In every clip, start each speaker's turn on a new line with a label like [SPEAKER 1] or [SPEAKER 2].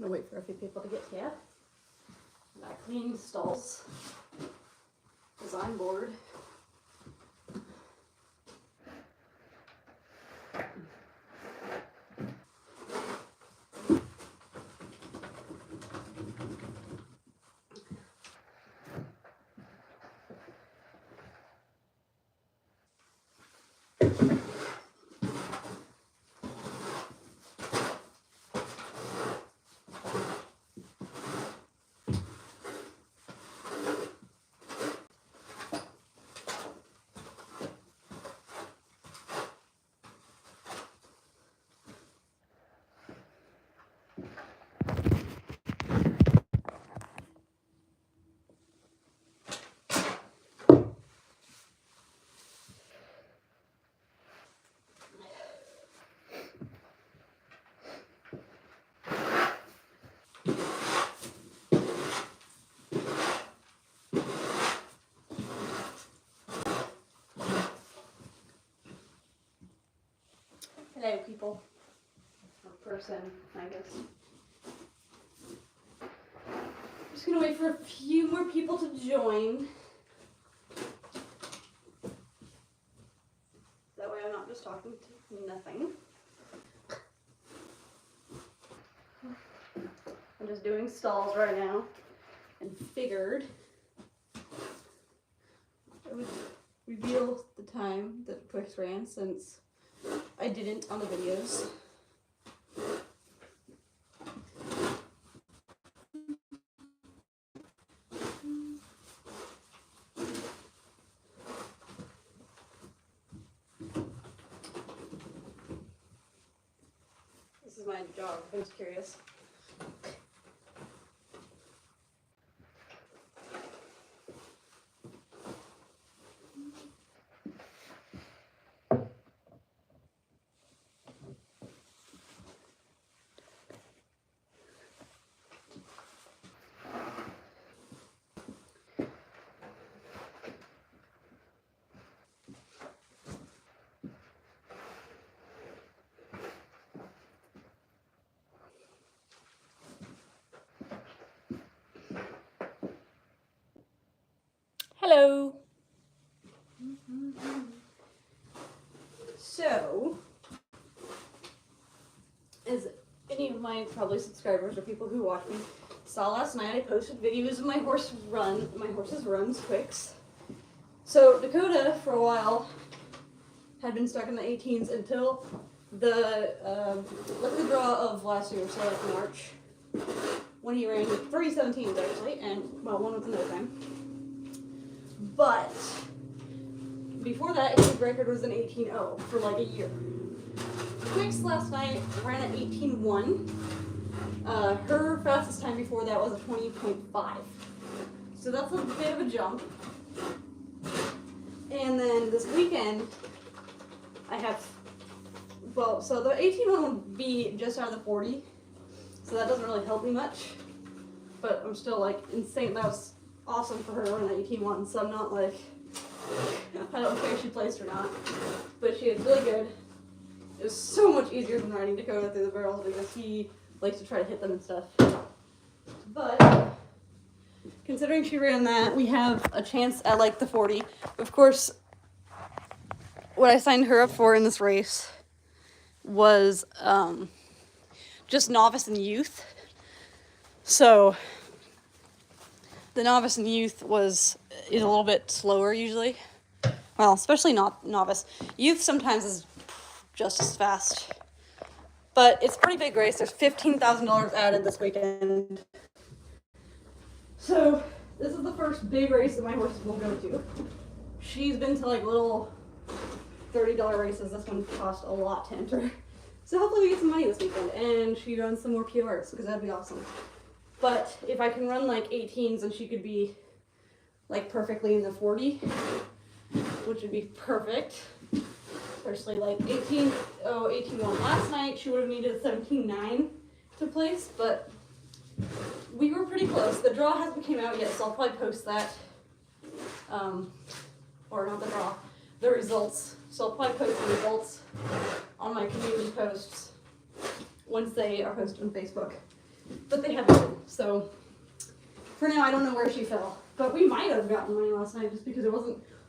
[SPEAKER 1] gonna wait for a few people to get here. And I cleaned stalls, design board. Hello, people. Or person, I guess. Just gonna wait for a few more people to join. That way I'm not just talking to nothing. I'm just doing stalls right now and figured I would reveal the time that Twix ran since I didn't on the videos. This is my jog, if anyone's curious. Hello. So, as any of my probably subscribers or people who watch me saw last night, I posted videos of my horse's runs, Twix. So Dakota, for a while, had been stuck in the 18s until the lucky draw of last year, so like March, when he ran 3 17s actually, and well, one was another time. But before that, his record was an 18-0 for like a year. Twix last night ran at 18-1. Her fastest time before that was a 20.5. So that's a bit of a jump. And then this weekend, I have, well, so the 18-1 would be just out of the 40. So that doesn't really help me much. But I'm still like insane. That was awesome for her to run at 18-1, so I'm not like, I don't care if she placed or not, but she was really good. It was so much easier than riding Dakota through the barrels because he likes to try to hit them and stuff. But considering she ran that, we have a chance at like the 40. Of course, what I signed her up for in this race was just novice and youth. So the novice and youth is a little bit slower usually. Well, especially not novice. Youth sometimes is just as fast. But it's a pretty big race. There's $15,000 added this weekend. So this is the first big race that my horses will go to. She's been to like little $30 races. This one cost a lot to enter. So hopefully we get some money this weekend and she runs some more PRs because that'd be awesome. But if I can run like 18s and she could be like perfectly in the 40, which would be perfect. Especially like 18-1 last night, she would have needed 17-9 to place, but we were pretty close. The draw hasn't came out yet, so I'll probably post that, or not the draw, the results. So I'll probably post the results on my community posts once they are posted on Facebook. but they haven't. So for now, I don't know where she fell. But we might have gotten money last night just because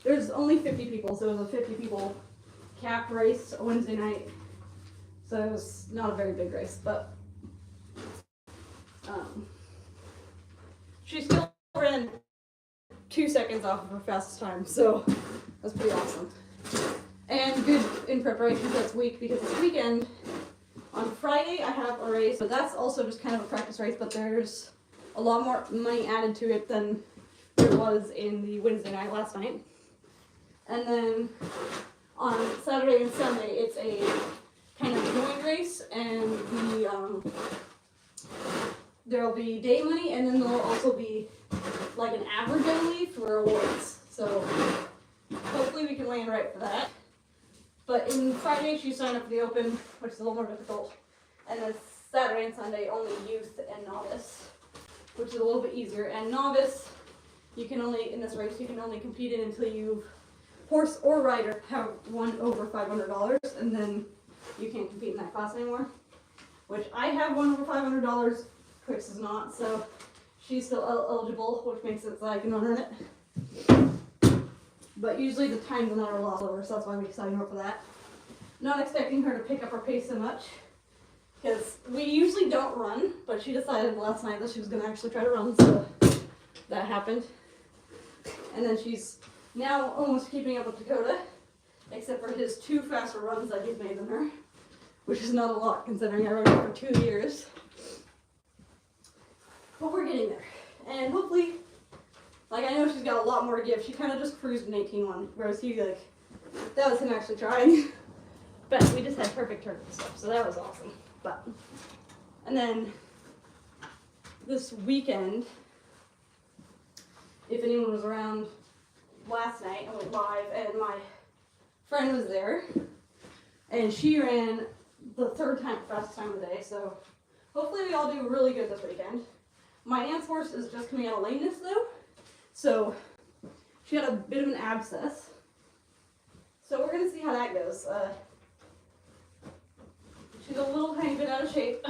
[SPEAKER 1] there's only 50 people, so it was a 50 people cap race Wednesday night. So it was not a very big race, but she still ran 2 seconds off of her fastest time, so that's pretty awesome. And good in preparation for this week, because this weekend, on Friday, I have a race, but that's also just kind of a practice race, but there's a lot more money added to it than there was in the Wednesday night last night. And then on Saturday and Sunday, it's a kind of joint race, and there'll be day money, and then there'll also be like an average, I believe, for awards. So hopefully we can land right for that. But in Friday, she signed up for the Open, which is a little more difficult. And then Saturday and Sunday, only youth and novice, which is a little bit easier. And novice, you can only, in this race, you can only compete in until you've horse or rider have won over $500, and then you can't compete in that class anymore. Which I have won over $500, Twix is not, so she's still eligible, which makes it so I can earn it. But usually the times on that are a lot lower, so that's why we decided her for that. Not expecting her to pick up her pace so much, because we usually don't run, but she decided last night that she was going to actually try to run, so that happened. And then she's now almost keeping up with Dakota, except for his 2 faster runs that he's made than her, which is not a lot considering I rode her for 2 years. But we're getting there, and hopefully, like, I know she's got a lot more to give. She kind of just cruised in 18-1, whereas he, like, that was him actually trying. But we just had perfect turn and stuff, so that was awesome. But, and then this weekend, if anyone was around last night, I went live, and my friend was there, and she ran the 3rd time, fastest time of the day, so hopefully we all do really good this weekend. My aunt's horse is just coming out of lameness, though. So she had a bit of an abscess. So we're going to see how that goes. She's a little tiny bit out of shape.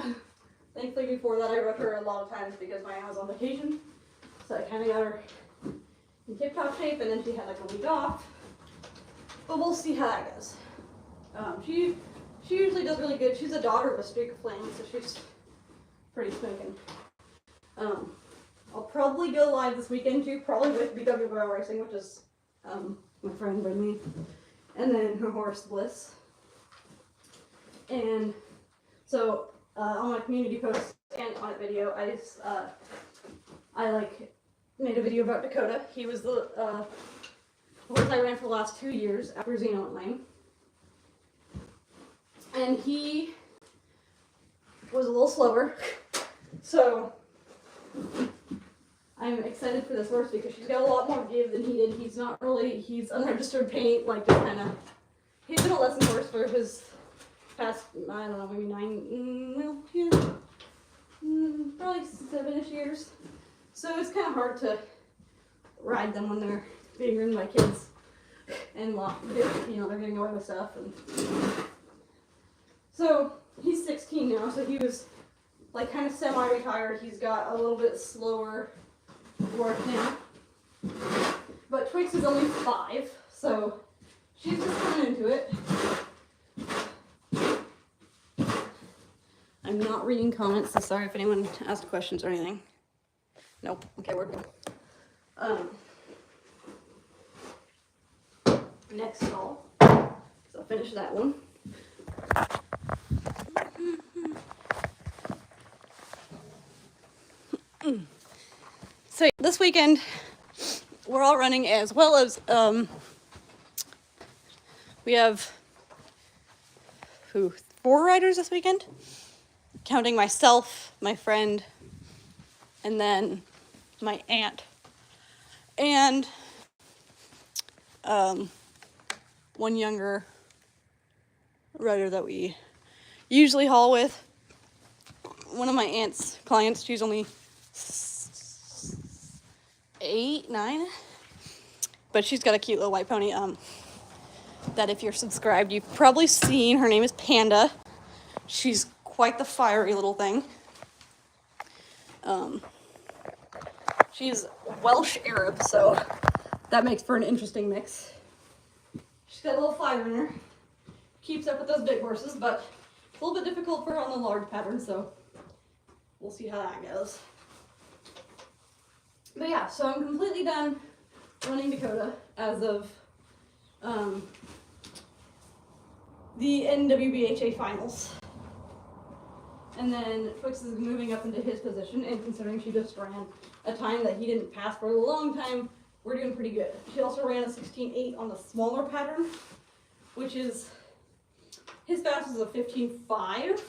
[SPEAKER 1] Thankfully before that I rode her a lot of times because my aunt was on vacation. So I kind of got her in tip-top shape, and then she had like a week off. But we'll see how that goes. She usually does really good. She's a daughter of a streak of flame, so she's pretty smoking. I'll probably go live this weekend too, probably with BWBL Racing, which is my friend Brittany, and then her horse Bliss. And so on my community post and on a video, I like made a video about Dakota. He was the horse I ran for the last 2 years after Zeno went lame, and he was a little slower, so I'm excited for this horse because she's got a lot more give than he did. He's unregistered paint, like just kind of, he's been a lesson horse for his past, I don't know, maybe 9, probably 7-ish years. So it's kind of hard to ride them when they're being ridden by kids and they're getting away with stuff. And so he's 16 now, so he was like kind of semi-retired. He's got a little bit slower work now. But Twix is only 5, so she's just coming into it. I'm not reading comments, so sorry if anyone asked questions or anything. Nope. Okay, we're good. Next stall. So I'll finish that one. So this weekend we're all running, as well as we have 4 riders this weekend, counting myself, my friend, and then my aunt, and one younger rider that we usually haul with. One of my aunt's clients, she's only 8, 9, but she's got a cute little white pony that if you're subscribed, you've probably seen. Her name is Panda. She's quite the fiery little thing. She's Welsh Arab, so that makes for an interesting mix. She's got a little fire in her. Keeps up with those big horses, but it's a little bit difficult for her on the large pattern, so we'll see how that goes. But yeah, so I'm completely done running Dakota as of the NWBHA finals. And then Twix is moving up into his position, and considering she just ran a time that he didn't pass for a long time, we're doing pretty good. She also ran a 16.8 on the smaller pattern, which is, his fastest is a 15.5,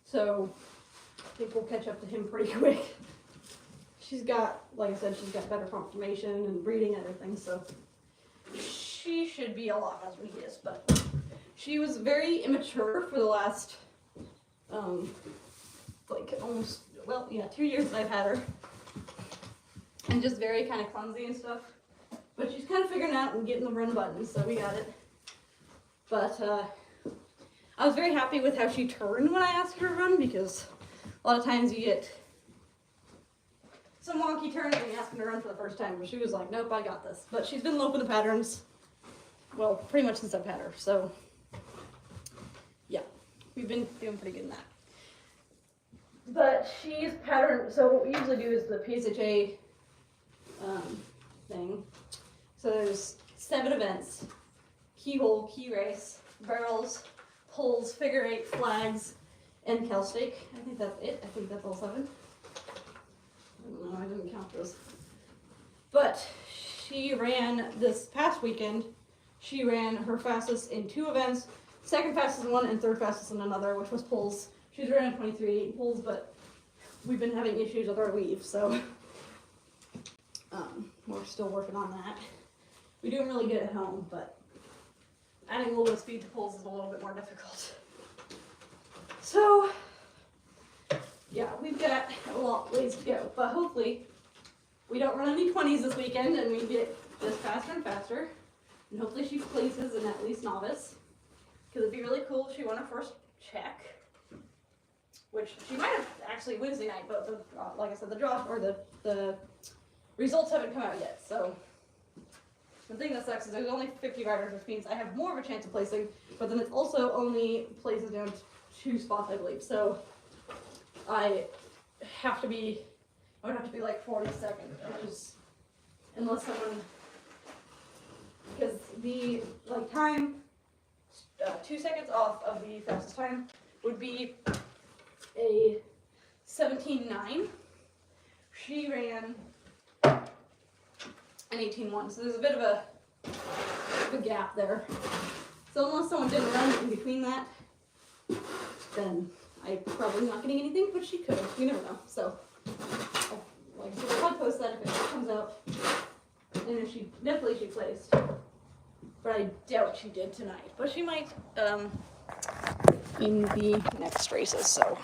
[SPEAKER 1] so I think we'll catch up to him pretty quick. She's got, like I said, she's got better conformation and breeding and everything, so she should be a lot faster than he is, but she was very immature for the last, like almost, well, yeah, 2 years that I've had her. And just very kind of clumsy and stuff. But she's kind of figuring out and getting the run buttons, so we got it. But I was very happy with how she turned when I asked her to run, because a lot of times you get some wonky turns when you ask them to run for the first time. But she was like, nope, I got this. But she's been low for the patterns, well, pretty much since I've had her. So, yeah, we've been doing pretty good in that. But she's patterned, so what we usually do is the PSHA thing. So there's 7 events: keyhole, key race, barrels, pulls, figure 8, flags, and Cal stake. I think that's it. I think that's all 7. I don't know, I didn't count those. But she ran this past weekend, she ran her fastest in 2 events, second fastest in one and third fastest in another, which was pulls. She's running 23 pulls, but we've been having issues with our weave, so we're still working on that. We do really good at home, but adding a little bit of speed to pulls is a little bit more difficult. So, yeah, we've got a lot of ways to go, but hopefully we don't run any 20s this weekend and we get just faster and faster, and hopefully she places in at least novice, because it'd be really cool if she won her first check. Which she might have actually Wednesday night, but the, like I said, the draw or the results haven't come out yet. So the thing that sucks is there's only 50 riders, which means I have more of a chance of placing. But then it's also only places down to 2 spots, I believe. So I would have to be like 42nd, which is, unless someone, because the like time 2 seconds off of the fastest time would be a 17.9. She ran an 18.1, so there's a bit of a gap there. So unless someone didn't run in between that, then I'm probably not getting anything, but she could. You never know. So, like I said, I'll post that if it comes out, and if she placed, but I doubt she did tonight. But she might in the next races. So.